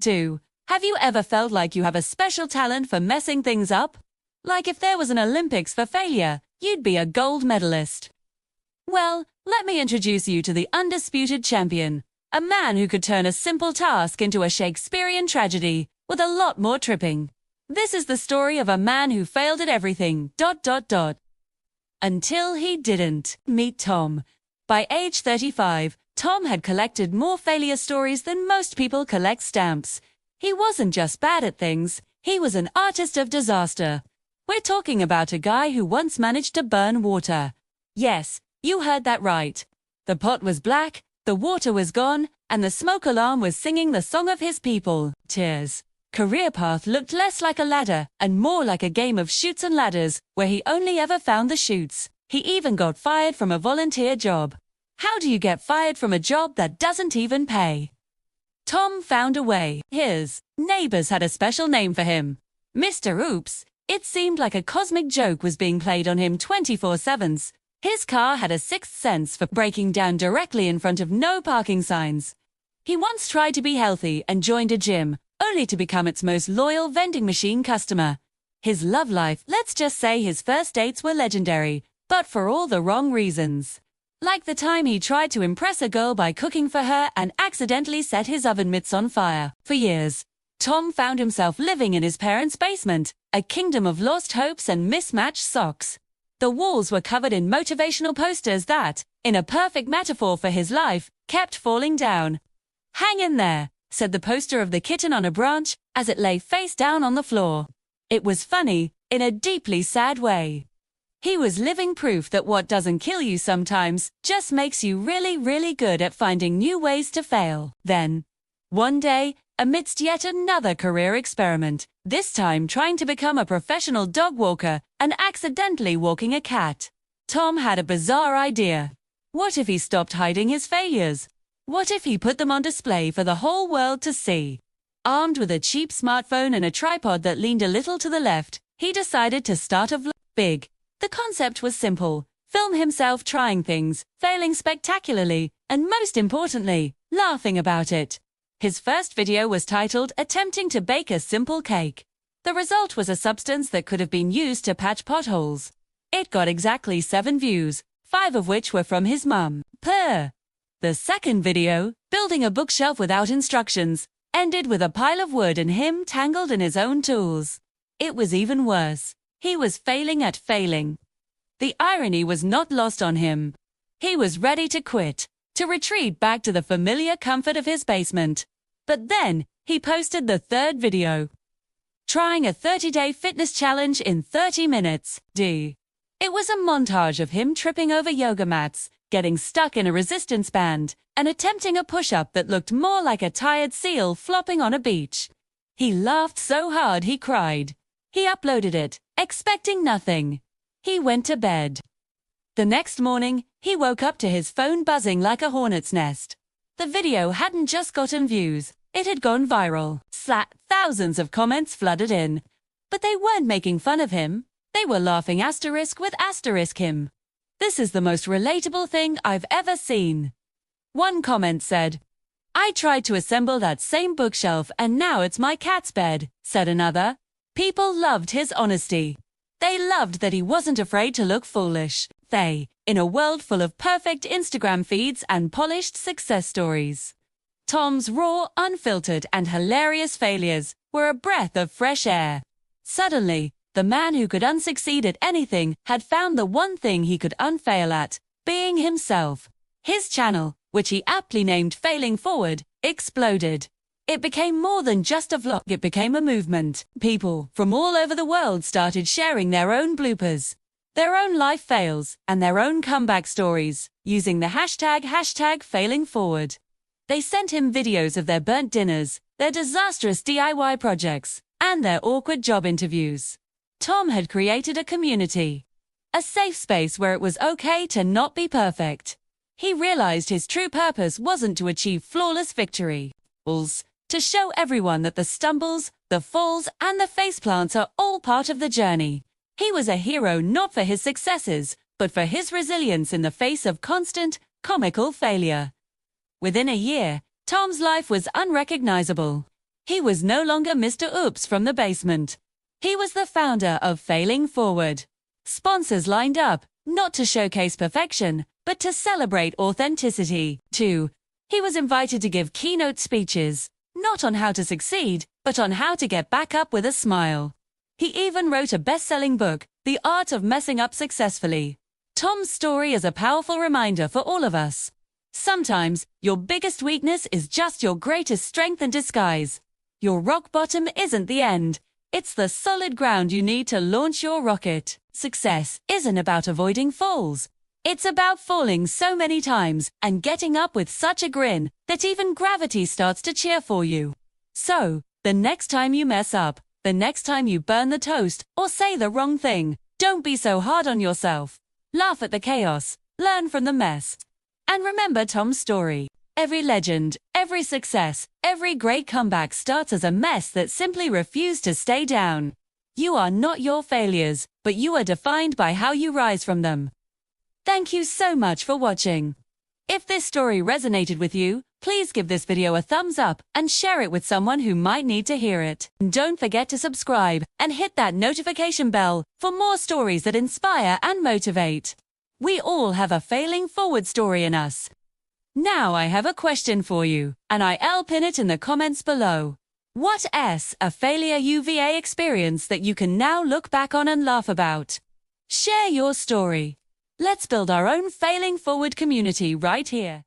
2. Have you ever felt like you have a special talent for messing things up? Like if there was an Olympics for failure, you'd be a gold medalist. Well, let me introduce you to the undisputed champion, a man who could turn a simple task into a Shakespearean tragedy with a lot more tripping. This is the story of a man who failed at everything, ... until he didn't. Meet Tom. By age 35, Tom had collected more failure stories than most people collect stamps. He wasn't just bad at things, he was an artist of disaster. We're talking about a guy who once managed to burn water. Yes, you heard that right. The pot was black, the water was gone, and the smoke alarm was singing the song of his people, Tears. Career path looked less like a ladder and more like a game of chutes and ladders, where he only ever found the chutes. He even got fired from a volunteer job. How do you get fired from a job that doesn't even pay? Tom found a way. His neighbors had a special name for him. Mr. Oops. It seemed like a cosmic joke was being played on him 24/7. His car had a sixth sense for breaking down directly in front of no parking signs. He once tried to be healthy and joined a gym, only to become its most loyal vending machine customer. His love life, let's just say his first dates were legendary, but for all the wrong reasons. Like the time he tried to impress a girl by cooking for her and accidentally set his oven mitts on fire. For years, Tom found himself living in his parents' basement, a kingdom of lost hopes and mismatched socks. The walls were covered in motivational posters that, in a perfect metaphor for his life, kept falling down. "Hang in there," said the poster of the kitten on a branch as it lay face down on the floor. It was funny, in a deeply sad way. He was living proof that what doesn't kill you sometimes just makes you really, really good at finding new ways to fail. Then, one day, amidst yet another career experiment, this time trying to become a professional dog walker and accidentally walking a cat, Tom had a bizarre idea. What if he stopped hiding his failures? What if he put them on display for the whole world to see? Armed with a cheap smartphone and a tripod that leaned a little to the left, he decided to start a vlog. Big. The concept was simple: film himself trying things, failing spectacularly, and most importantly, laughing about it. His first video was titled "Attempting to Bake a Simple Cake." The result was a substance that could have been used to patch potholes. It got exactly 7 views, 5 of which were from his mum. Purr. The second video, "Building a Bookshelf Without Instructions," ended with a pile of wood and him tangled in his own tools. It was even worse. He was failing at failing. The irony was not lost on him. He was ready to quit, to retreat back to the familiar comfort of his basement. But then, he posted the third video. Trying a 30-day fitness challenge in 30 minutes. It was a montage of him tripping over yoga mats, getting stuck in a resistance band, and attempting a push-up that looked more like a tired seal flopping on a beach. He laughed so hard he cried. He uploaded it, expecting nothing. He went to bed. The next morning, he woke up to his phone buzzing like a hornet's nest. The video hadn't just gotten views, it had gone viral. Thousands of comments flooded in. But they weren't making fun of him. They were laughing with him. "This is the most relatable thing I've ever seen." One comment said, "I tried to assemble that same bookshelf and now it's my cat's bed," said another. People loved his honesty. They loved that he wasn't afraid to look foolish. In a world full of perfect Instagram feeds and polished success stories, Tom's raw, unfiltered, and hilarious failures were a breath of fresh air. Suddenly, the man who could unsucceed at anything had found the one thing he could unfail at: being himself. His channel, which he aptly named Failing Forward, exploded. It became more than just a vlog, it became a movement. People from all over the world started sharing their own bloopers, their own life fails, and their own comeback stories, using the hashtag Failing Forward. They sent him videos of their burnt dinners, their disastrous DIY projects, and their awkward job interviews. Tom had created a community, a safe space where it was okay to not be perfect. He realized his true purpose wasn't to achieve flawless victory. To show everyone that the stumbles, the falls, and the faceplants are all part of the journey. He was a hero not for his successes, but for his resilience in the face of constant, comical failure. Within a year, Tom's life was unrecognizable. He was no longer Mr. Oops from the basement. He was the founder of Failing Forward. Sponsors lined up, not to showcase perfection, but to celebrate authenticity. 2. He was invited to give keynote speeches, not on how to succeed, but on how to get back up with a smile. He even wrote a best-selling book, The Art of Messing Up Successfully. Tom's story is a powerful reminder for all of us. Sometimes, your biggest weakness is just your greatest strength in disguise. Your rock bottom isn't the end. It's the solid ground you need to launch your rocket. Success isn't about avoiding falls. It's about falling so many times and getting up with such a grin that even gravity starts to cheer for you. So, the next time you mess up, the next time you burn the toast or say the wrong thing, don't be so hard on yourself. Laugh at the chaos, learn from the mess. And remember Tom's story. Every legend, every success, every great comeback starts as a mess that simply refused to stay down. You are not your failures, but you are defined by how you rise from them. Thank you so much for watching. If this story resonated with you, please give this video a thumbs up and share it with someone who might need to hear it. And don't forget to subscribe and hit that notification bell for more stories that inspire and motivate. We all have a failing forward story in us. Now I have a question for you, and I'll pin it in the comments below. What is a failure UVA experience that you can now look back on and laugh about? Share your story. Let's build our own failing forward community right here.